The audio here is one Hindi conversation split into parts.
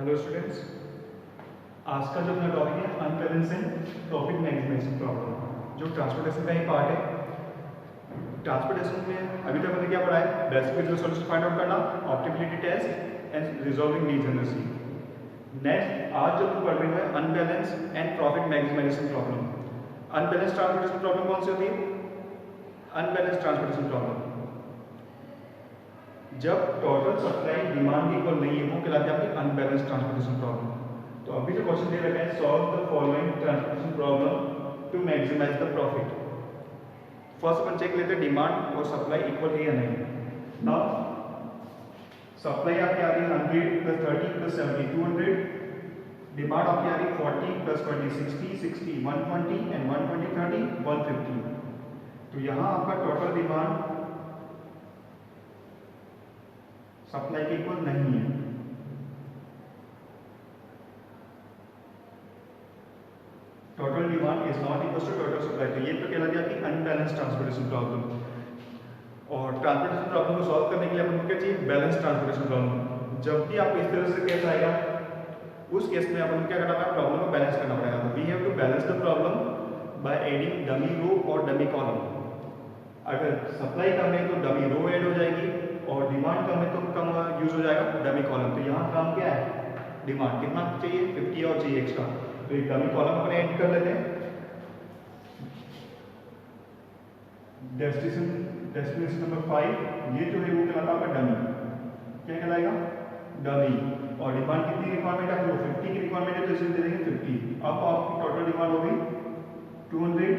हेलो स्टूडेंट्स, आज का जो अपना टॉपिक है अनबैलेंसिंग प्रॉफिट मैक्सिमाइजेशन प्रॉब्लम, जो ट्रांसपोर्टेशन का ही पार्ट है। ट्रांसपोर्टेशन में अभी तक हमने क्या पढ़ा है? Basic business solution find out करना, optimality test and resolving needs energy. Next आज जो हम पढ़ रहे हैं unbalance and profit maximisation problem. Unbalance transportation problem कौन सी होती है? अनबैलेंस ट्रांसपोर्टेशन प्रॉब्लम जब टोटल सप्लाई डिमांड के इक्वल नहीं है, वो कहलाती है आपकी अनबैलेंस ट्रांसपोर्टेशन प्रॉब्लम। तो अभी जो क्वेश्चन दे रखा है, solve the following transportation problem to maximise the profit. First अपन चेक लेते हैं डिमांड और सप्लाई इक्वल है या नहीं। नाउ सप्लाई आपकी आ रही है 100 प्लस 30 प्लस 70 200, डिमांड आपकी आ रही है 40 प्लस 20 60 60 120 एंड 120 30 150। तो यहाँ आपका टोटल डिमांड सप्लाई के इक्वल नहीं है। Total demand is not equal to total supply. तो ये तो कहलाती है आपकी अनबैलेंस ट्रांसपोर्टेशन प्रॉब्लम। और ट्रांसपोर्टेशन प्रॉब्लम को सॉल्व करने के लिए अपन को क्या चाहिए? Balance transportation problem. जब भी आपको इस तरह से केस आएगा, उस केस में अपन को क्या करना पड़ेगा? प्रॉब्लम को बैलेंस करना पड़ेगा। तो we have to balance the problem by adding dummy row और डमी कॉलम। अगर सप्लाई कम है तो डमी रो ऐड हो जाएगी, और डिमांड कम है तो कम यूज हो जाएगा डमी कॉलम। तो यहाँ काम क्या है? डिमांड कितना चाहिए? 50 और चाहिए एक्स्ट्रा, तो एक डमी कॉलम अपन ऐड कर लेते हैं। डेस्टिनेशन नंबर 5, ये जो है वो कहलाता है आपका डमी। क्या कहलाएगा? डमी। और डिमांड कितनी रिक्वायरमेंट है आपको? 50 की रिक्वायरमेंट है, तो इसमें दे देंगे 50। अब आपकी टोटल डिमांड होगी 200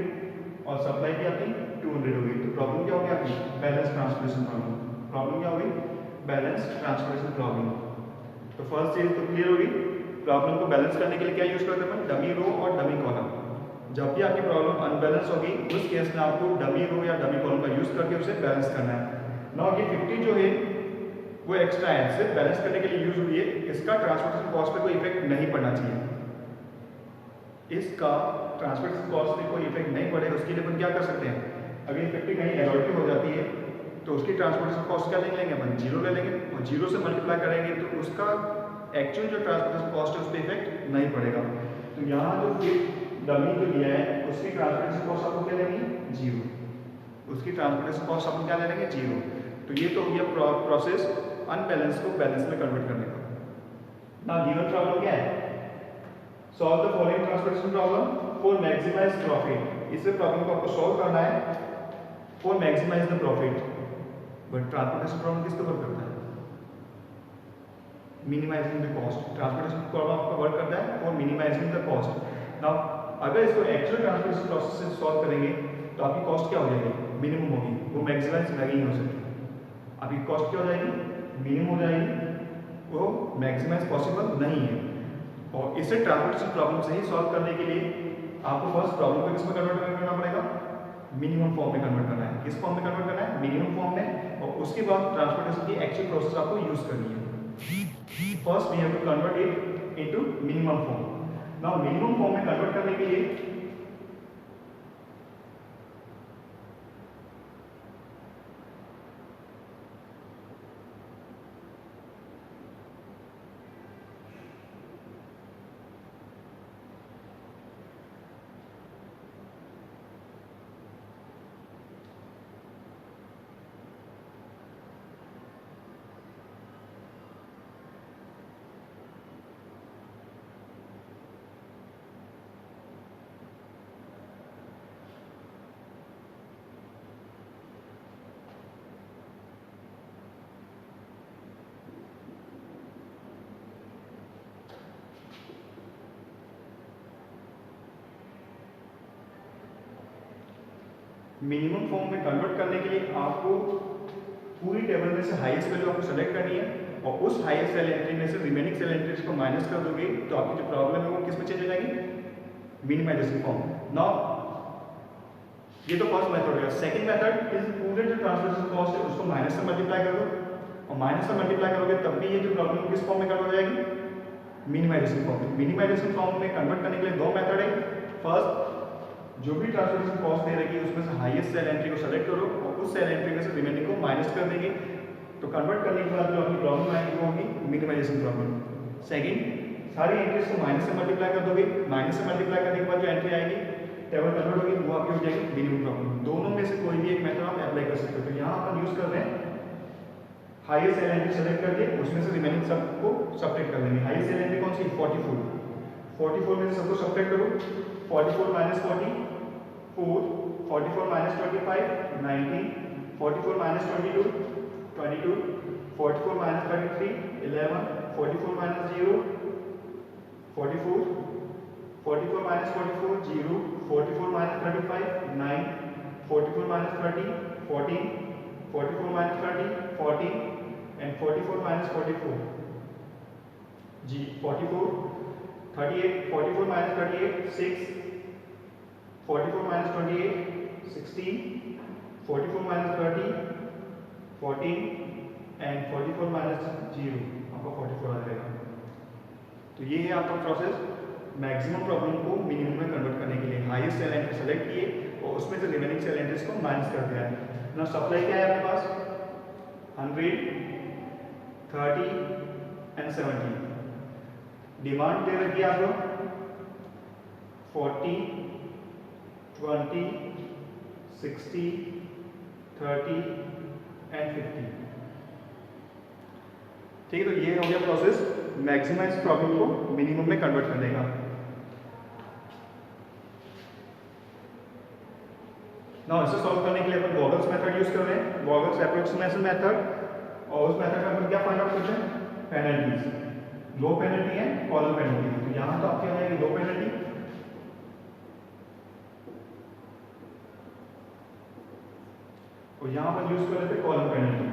और सप्लाई की आपकी 200 होगी। तो प्रॉब्लम क्या होगी आपकी? Balance transportation problem. प्रॉब्लम क्या होगी? Balance transportation problem. तो फर्स्ट चीज तो क्लियर होगी। प्रॉब्लम को बैलेंस करने के लिए क्या यूज करते हैं? डमी रो और डमी कॉलम। जब भी आपकी प्रॉब्लम अनबैलेंस होगी, उस केस में आपको डमी रो या डमी कॉलम का यूज करके उसे बैलेंस करना है। नाउ ये 50 जो है वो एक्स्ट्रा है, सिर्फ बैलेंस करने के लिए यूज हुई है। इसका ट्रांसपोर्टेशन कॉस्ट पे कोई इफेक्ट नहीं पड़ना चाहिए। इसका ट्रांसपोर्टेशन कॉस्ट पे कोई इफेक्ट नहीं पड़ेगा। उसके लिए अपन क्या कर सकते हैं? अगर ये 50 कहीं एडोल्टी हो जाती है तो उसकी ट्रांसपोर्टेशन कॉस्ट क्या ले लेंगे? अपन 0 ले लेंगे, और 0 से मल्टीप्लाई करेंगे तो उसका एक्चुअल जो ट्रांसपोर्टेशन कॉस्ट है उस पर इफेक्ट नहीं पड़ेगा। तो यहाँ जो डमी जो लिया है उसकी ट्रांसपोर्टेशन कॉस्ट आपको क्या लेंगे? 0। उसकी ट्रांसपोर्टेशन कॉस्ट आपको क्या ले लेंगे? 0। तो ये तो हो गया प्रोसेस अनबैलेंस को बैलेंस में कन्वर्ट करने का। ना गिवन प्रॉब्लम क्या है? Solve the following transportation problem for maximise profit. इस प्रॉब्लम को आपको सॉल्व करना है for maximise the profit. But transportation problem किसके ऊपर करता है? Minimising the cost. Transportation problem आपका वर्क करता है for minimising the cost. Now अगर इसको एक्चुअल ट्रांसपोर्टेशन प्रोसेस से सॉल्व करेंगे तो आपकी कॉस्ट क्या हो जाएगी? मिनिमम होगी, वो मैक्सिमाइज नहीं हो सकती। आपकी कॉस्ट क्या हो जाएगी? मिनिमम हो जाएगी, वो मैक्सिमाइज पॉसिबल नहीं है। और इसे ट्रांसपोर्टेशन प्रॉब्लम से ही सॉल्व करने के लिए आपको फर्स्ट प्रॉब्लम को किसमें कन्वर्ट करना पड़ेगा? मिनिमम फॉर्म में कन्वर्ट करना है। किस फॉर्म में कन्वर्ट करना है? मिनिमम फॉर्म में। और उसके बाद ट्रांसपोर्टेशन की एक्चुअल प्रोसेस आपको यूज करनी है। First we have to convert it into minimum form. Now minimum form में कन्वर्ट करने के लिए मिनिमम फॉर्म में कन्वर्ट करने के लिए आपको पूरी टेबल में से हाईएस्ट वैल्यू आपको सेलेक्ट करनी है, और उस हाईएस्ट सेल एंट्री में से रिमेनिंग सेल एंट्रीज को माइनस कर दोगे तो आपकी जो प्रॉब्लम है वो किस में चेंज हो जाएगी? Minimisation form. नाउ ये तो फर्स्ट मेथड है। सेकंड मेथड इज पूरे जो ट्रांसपोर्टेशन कॉस्ट है उसको माइनस से मल्टीप्लाई कर दो, और माइनस से मल्टीप्लाई करोगे तब भी ये जो प्रॉब्लम किस फॉर्म में कन्वर्ट हो जाएगी? मिनिमाइजेशन फॉर्म में। मिनिमाइजेशन फॉर्म में कन्वर्ट करने के लिए दो मेथड है। फर्स्ट, जो भी ट्रांसपोर्टेशन कॉस्ट दे रही है उसमें से हाईएस्ट सेल एंट्री को सेलेक्ट करो और उस सेल एंट्री में से रिमेनिंग को माइनस कर देंगे। तो कन्वर्ट करने के बाद जो आपकी प्रॉब्लम आएगी वो होगी मिनिमाइजेशन प्रॉब्लम। सेकंड सारी एंट्रीज को माइनस से मल्टीप्लाई कर दोगे, माइनस से मल्टीप्लाई करने के बाद जो एंट्री आएगी टेबल कन्वर्ट होगी वो आपकी हो जाएगी मिनिमम प्रॉब्लम। दोनों में से कोई भी एक मेथड आप अप्लाई कर सकते हो। तो यहाँ अपन यूज कर रहे हैं हाईएस्ट सेल एंट्री सेलेक्ट करके उसमें से रिमेनिंग सब को सब्ट्रैक्ट कर लेंगे। हाईएस्ट सेल एंट्री कौन सी 44, 44 में से सबको सब्ट्रैक्ट करो। 44 minus 40 4, 44 minus 25 19, 44 minus 22 22, 44 minus 33 11, 44 minus 0 44, 44 minus 44 0, 44 minus 35 9, 44 minus 30 14, 44 minus 30 14 and 44 minus 44 जी 44 38 44 minus 38 6, 44 minus 28 16, 44 minus 30 14 and 44 minus 0 आपका 44 आ जाएगा। तो ये है आपका प्रोसेस मैक्सिमम प्रॉब्लम को मिनिमम में कन्वर्ट करने के लिए। हाईएस्ट सेल एंट्री सेलेक्ट किए और उसमें से रिमेनिंग सेल एंट्रीज को माइनस कर दिया है। ना सप्लाई क्या है आपके पास 100 30 एंड 70। डिमांड दे रखी है आपको 40 20 60 30 एंड 50। ठीक है, तो ये हो गया प्रोसेस मैक्सिमाइज प्रॉब्लम को मिनिमम में कन्वर्ट करने का। नाउ इसे सॉल्व करने के लिए अपन वॉगल्स मेथड यूज कर रहे हैं, वॉगल्स एप्रोक्सीमेशन मेथड। और उस मेथड में अपन क्या फाइंड आउट करते हैं पेनल्टीज। लो पेनल्टी है कॉलम पेनल्टी। तो यहां तो आपके आ जाएगी लो पेनल्टी और यहां पर यूज कर लेते हैं कॉलम पेनल्टी।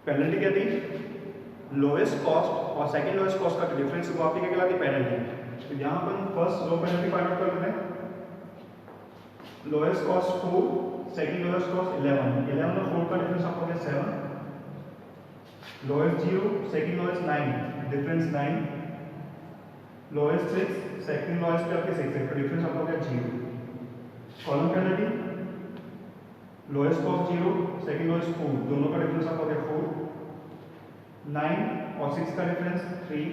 पेनल्टी क्या थी लोएस्ट कॉस्ट और सेकंड लोएस्ट कॉस्ट का जो डिफरेंस है वो आपकी क्या कहलाती है पेनल्टी। तो यहाँ पर फर्स्ट लो पेनल्टी फाइंड आउट कर लेते हैं। Lowest cost 4, second lowest cost 11, 11 और 4 का डिफरेंस आपको हो गया 7। Lowest 0, second lowest 9, difference 9। Lowest 6, second lowest पे आपके 6 का डिफरेंस आपको हो गया 0। Column penalty lowest cost 0, second lowest 4, दोनों का डिफरेंस आपको हो गया 4। 9 और 6 का डिफरेंस 3,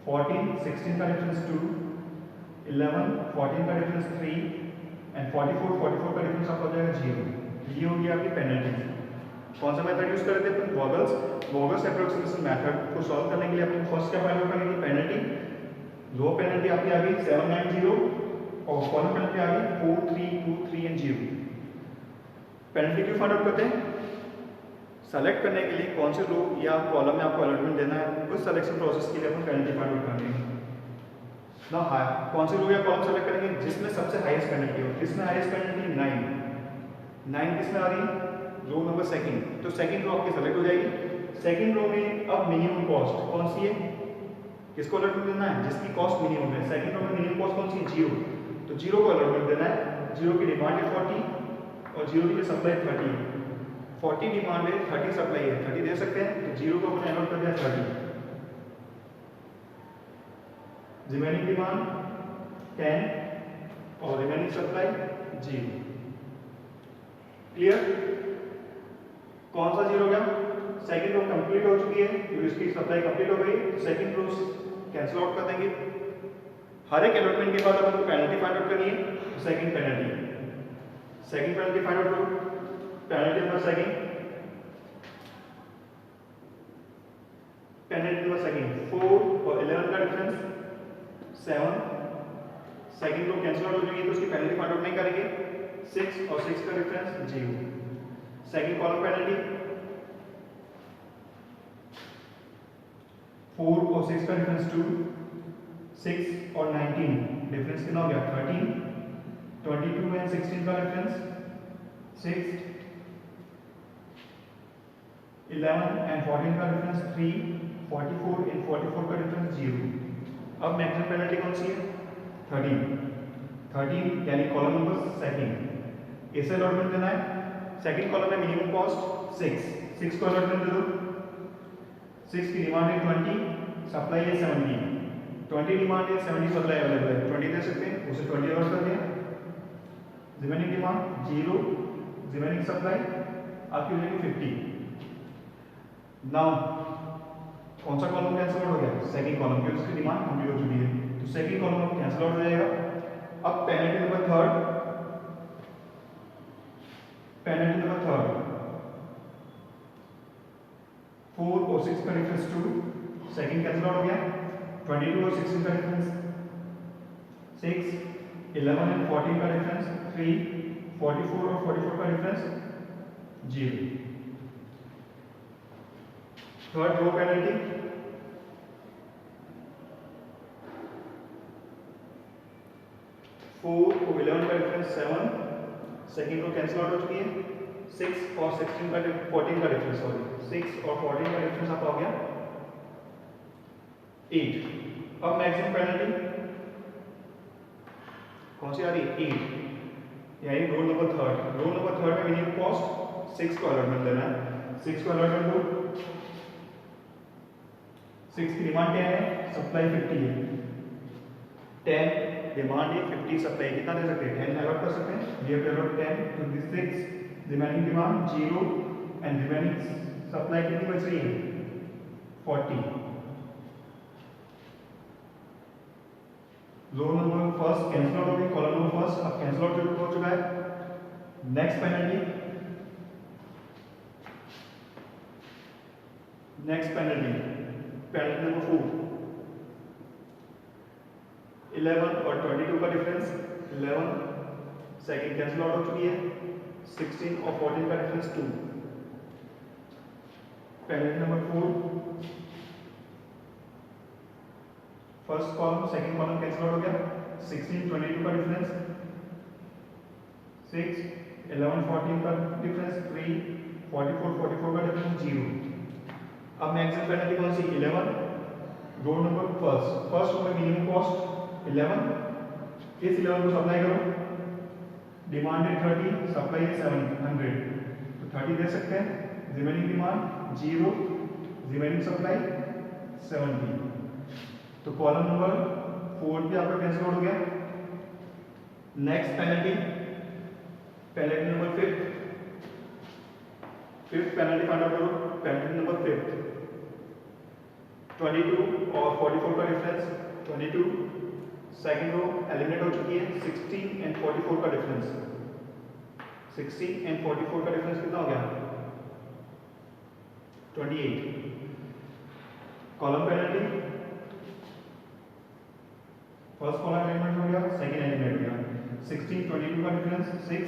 14 16 का डिफरेंस 2, 11 14 का डिफरेंस 3 एंड 44 का डिफरेंस आपको हो जाएगा 0। ये होगी आपकी पेनल्टी। कौन सा मेथड यूज कर रहे थे अपन वॉगल्स एप्रोक्सीमेशन मेथड को सॉल्व करने के लिए अपन फर्स्ट क्या फाइंड आउट करेंगे पेनल्टी। लो पेनल्टी आपकी आ गई 790 और कॉलम पेनल्टी आ गई 4 3 2 3 एंड 0। पेनल्टी क्यों फाइंड आउट करते हैं सेलेक्ट करने के लिए कौन से रो या कॉलम में आपको अलॉटमेंट देना है, उस सिलेक्शन प्रोसेस के लिए अपन पेनल्टी फाइंड आउट करेंगे। ना हाई कौन से रो या कॉलम सेलेक्ट करेंगे जिसमें सबसे हाईएस्ट पेनल्टी हो। किसमें हाईएस्ट पेनल्टी 9 किसमें आ रही रो नंबर सेकंड। तो सेकंड रो आपकी सेलेक्ट हो जाएगी। सेकंड रो में अब मिनिमम कॉस्ट कौन सी है, किसको अलॉटमेंट देना है जिसकी कॉस्ट मिनिमम है। सेकंड रो में मिनिमम कॉस्ट कौन सी है 0, तो 0 को अलॉटमेंट देना है। 0 की डिमांड है 40 और 0 की सप्लाई 30। 40 डिमांड है 30 सप्लाई है, 30 दे सकते हैं तो 0 को अपने अलॉट कर दिया 30। रिमेनिंग डिमांड 10 और रिमेनिंग सप्लाई 0। क्लियर। कौन सा 0 हो गया सेकंड रो कंप्लीट हो चुकी है क्योंकि इसकी सप्लाई कंप्लीट हो गई। तो सेकंड रो कैंसिल आउट कर देंगे। हर एक अलॉटमेंट के बाद अपन को पेनल्टी फाइंड आउट करनी है। सेकंड पेनल्टी फाइंड आउट करो। पेनल्टी नंबर सेकंड 4 और 11 का difference 7। Second row cancel out हो जाएगी तो उसकी पेनल्टी फाइंड आउट नहीं करेंगे। 6 और 6 का डिफरेंस 0। सेकंड कॉलम पेनल्टी 4 और 6 का डिफरेंस 2, 6 और 19 डिफरेंस कितना हो गया 13। 22 एंड 16 का डिफरेंस 6, 11 एंड 14 का डिफरेंस 3, 44 एंड 44 का डिफरेंस 0। अब मैक्सिमम पेनल्टी कौन सी है 13 यानी कॉलम नंबर सेकंड। इसे अलॉटमेंट देना है। सेकंड कॉलम में मिनिमम कॉस्ट 6 को अलॉटमेंट दे दो। 6 की डिमांड है 20, सप्लाई है 70। 20 डिमांड है 70 सप्लाई अवेलेबल है, 20 दे सकते हैं उसे 20 अलॉट कर दिया। रिमेनिंग डिमांड 0 रिमेनिंग सप्लाई आपकी हो जाएगी 50। नाउ कौन सा कॉलम कैंसिल आउट हो गया? सेकंड कॉलम, क्योंकि उसकी डिमांड कंप्लीट हो चुकी है, तो सेकंड कॉलम कैंसिल आउट हो जाएगा। अब पेनल्टी नंबर थर्ड, 4 और 6 का डिफरेंस 2, सेकंड कैंसिल आउट हो गया। 22 और 16 का डिफरेंस 6, 11 एंड 14 का डिफरेंस 3, 44 और 44 का डिफरेंस 0। थर्ड रो पेनल्टी, 4 और 11 का difference 7, second row cancel out हो चुकी है। 6 और 16 का 14 का डिफरेंस, सॉरी 6 और 14 का डिफरेंस आपका हो गया 8। अब मैक्सिमम पेनल्टी कौन सी आ रही है? 8, यानी roll number third. Roll number third में मिनिमम कॉस्ट 6 को अलॉटमेंट देना है। 6 को अलॉटमेंट दो। 6 की डिमांड क्या है? सप्लाई 50 है। 10 डिमांड है, 50 सप्लाई, कितना दे सकते हैं? 10 अलॉट कर सकते हैं। We have to allot 10 to this 6, remaining demand 0 and remaining supply कितनी बच रही है? 40। Row number first cancel out हो गई, कॉलम नंबर फर्स्ट अब कैंसिल आउट हो चुका है। नेक्स्ट पेनल्टी, पेनल्टी नंबर 4, 11 और 22 का डिफरेंस 11, सेकंड कैंसिल आउट हो चुकी है। 16 और 14 का difference 2। Penalty number 4, first column second column cancel out हो गया। 16 22 का डिफरेंस 6, 11 14 का डिफरेंस 3, 44 44 का डिफरेंस 0। अब मैक्सिमम पेनल्टी कौन सी? 11, रो नंबर फर्स्ट रो में मिनिमम कॉस्ट 11, इस 11 को सप्लाई करो। डिमांड है 30, सप्लाई है 700, तो 30 दे सकते हैं। Remaining demand 0, remaining supply 70। तो कॉलम नंबर 4 भी आपका कैंसिल आउट हो गया। Next penalty number 5th penalty find out करो। पेनल्टी नंबर 5, 22 और 44 का डिफरेंस 22, सेकंड रो एलिमिनेट हो चुकी है। 16 एंड 44 का डिफरेंस 16 एंड 44 का डिफरेंस कितना हो गया? 28। Column penalty, first column eliminate हो गया, सेकंड एलिमिनेट हो गया। 16 22 का डिफरेंस 6,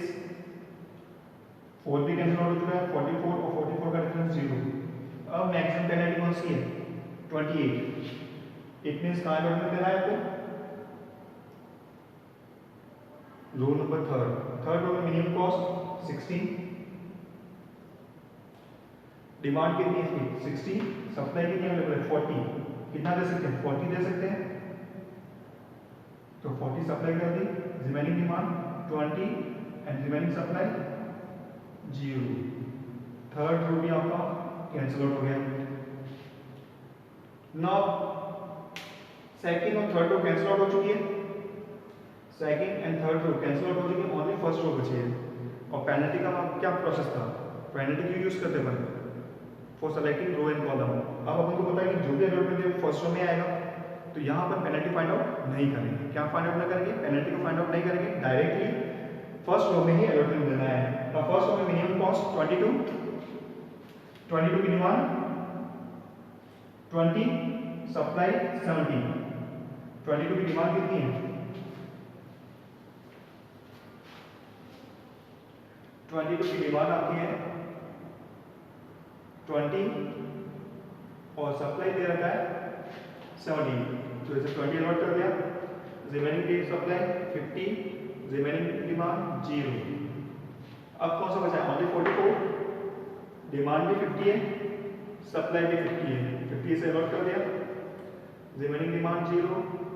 4 भी कैंसिल आउट हो चुका है। 44 और 44 का डिफरेंस 0। अब मैक्सिमम पेनल्टी कौन सी है? 28। इट मींस कहां अलॉटमेंट देना है आपको? रो नंबर थर्ड रो में मिनिमम कॉस्ट 16, डिमांड कितनी है इसकी? 60, सप्लाई कितनी अवेलेबल है? 40, कितना दे सकते हैं? 40 दे सकते हैं, तो 40 सप्लाई कर दी। Remaining demand 20 and remaining supply 0। Third row भी आपका कैंसिल आउट हो गया। नाउ सेकंड और थर्ड रो कैंसिल आउट हो चुकी है। Second and third row cancel out हो चुकी है, ओनली फर्स्ट रो बची है। और पेनल्टी का क्या प्रोसेस था? पेनल्टी क्यों यूज करते हैं for selecting row and column. अब अपन को पता है कि जो भी अलॉटमेंट है फर्स्ट रो में आएगा, तो यहाँ पर पेनल्टी फाइंड आउट नहीं करेंगे। क्या फाइंड आउट नहीं करेंगे? पेनल्टी को फाइंड आउट नहीं करेंगे, डायरेक्टली फर्स्ट रो में ही अलॉटमेंट देना है। तो फर्स्ट रो में मिनिमम कॉस्ट 22 की डिमांड 20, सप्लाई 70। 22 की डिमांड कितनी है? 22 की डिमांड आपकी है 20 और सप्लाई दे रखा है 70, तो इसे 20 अलॉट कर दिया। Remaining that supply 50, remaining demand 0। अब कौन सा बचा है? ओनली 44, डिमांड भी 50 है, सप्लाई भी 50 है, 50 से अलॉट कर दिया। रिमेनिंग डिमांड 0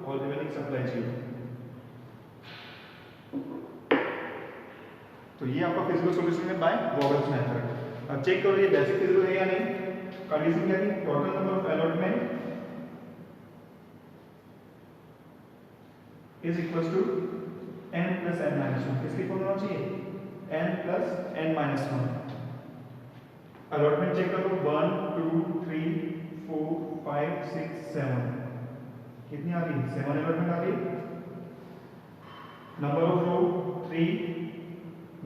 और रिमेनिंग सप्लाई 0। तो ये आपका फिजिकल सॉल्यूशन है बाय वॉगल्स मेथड। अब चेक करो ये बेसिक फिजिकल है या नहीं। कंडीशन क्या थी? Total number of allotment is equal to n plus n minus 1। किसके इक्वल होना चाहिए? n plus n minus 1। Allotment check करो 1 2 3 4 5 6 7 कितनी आ रही? 7 अलॉटमेंट आ रही। Number of row 3,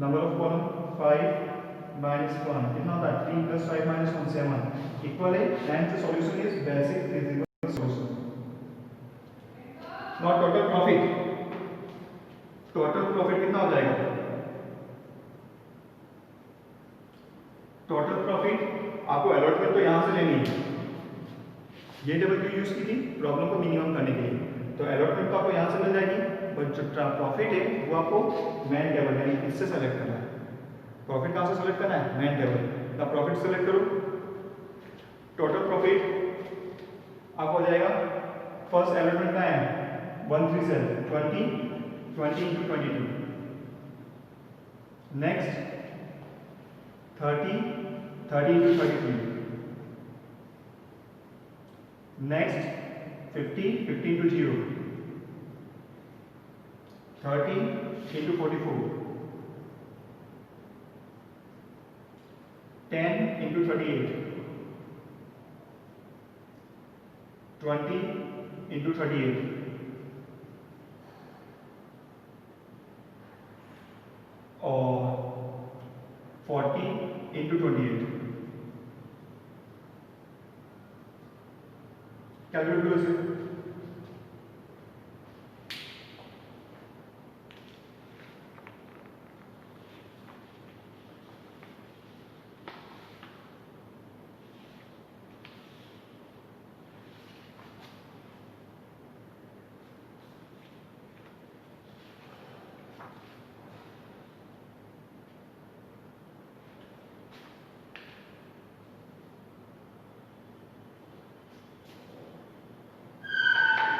number of column 5 minus 1 कितना होता है? 3 प्लस 5 माइनस 1 7 इक्वल है। And the solution is basic feasible solution. Now total profit, total profit कितना हो जाएगा? टोटल प्रॉफिट आपको अलॉटमेंट तो यहां से लेनी है, ये टेबल क्यों यूज की थी? प्रॉब्लम को मिनिमम करने के लिए। तो अलॉटमेंट तो आपको यहां से मिल जाएगी, बट जो प्रॉफिट है वो आपको मैन टेबल यानी इससे सेलेक्ट करना है। प्रॉफिट कहां से सेलेक्ट करना है? Man table. The profit select करो। टोटल प्रॉफिट आपको हो जाएगा, फर्स्ट अलॉटमेंट का है 137 20 20 into 22, next 30 30 into 33, next 50 50 into 0, 30 into 44, 10 into 38, 20 into 38, और 40 into 28। कैलकुलेट करो इसे।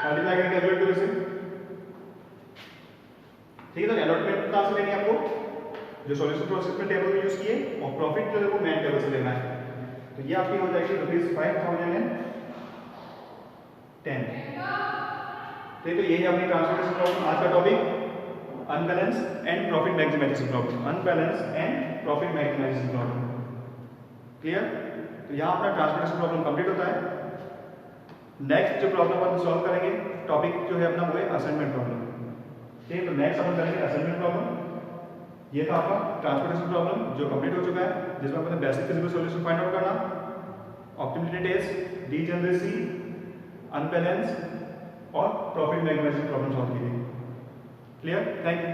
मल्टीप्लाई करके कैलकुलेट करो इसे। ठीक है, तो अलॉटमेंट कहां से लेनी है आपको? जो सॉल्यूशन प्रोसेस में टेबल में यूज किए, और प्रॉफिट जो है वो मैन टेबल से लेना है। तो ये आपकी हो जाएगी ₹5010। तो ये है अपनी ट्रांसपोर्टेशन प्रॉब्लम। आज का topic unbalance and profit maximisation problem. Unbalance and profit maximisation problem. Clear? तो यहाँ अपना ट्रांसपोर्टेशन प्रॉब्लम कंप्लीट होता है। नेक्स्ट जो प्रॉब्लम अपन सॉल्व करेंगे, टॉपिक जो है अपना वो है असाइनमेंट प्रॉब्लम। ठीक है, तो नेक्स्ट अपन करेंगे असाइनमेंट प्रॉब्लम। ये था आपका ट्रांसपोर्टेशन प्रॉब्लम जो कंप्लीट हो चुका है, जिसमें अपन ने basic feasible solution find out करना, ऑप्टिमिलिटी टेस्ट, डीजेनरेसी, अनबैलेंस और प्रॉफिट मैक्सिमाइजेशन प्रॉब्लम सॉल्व की थी। क्लियर? Thank you.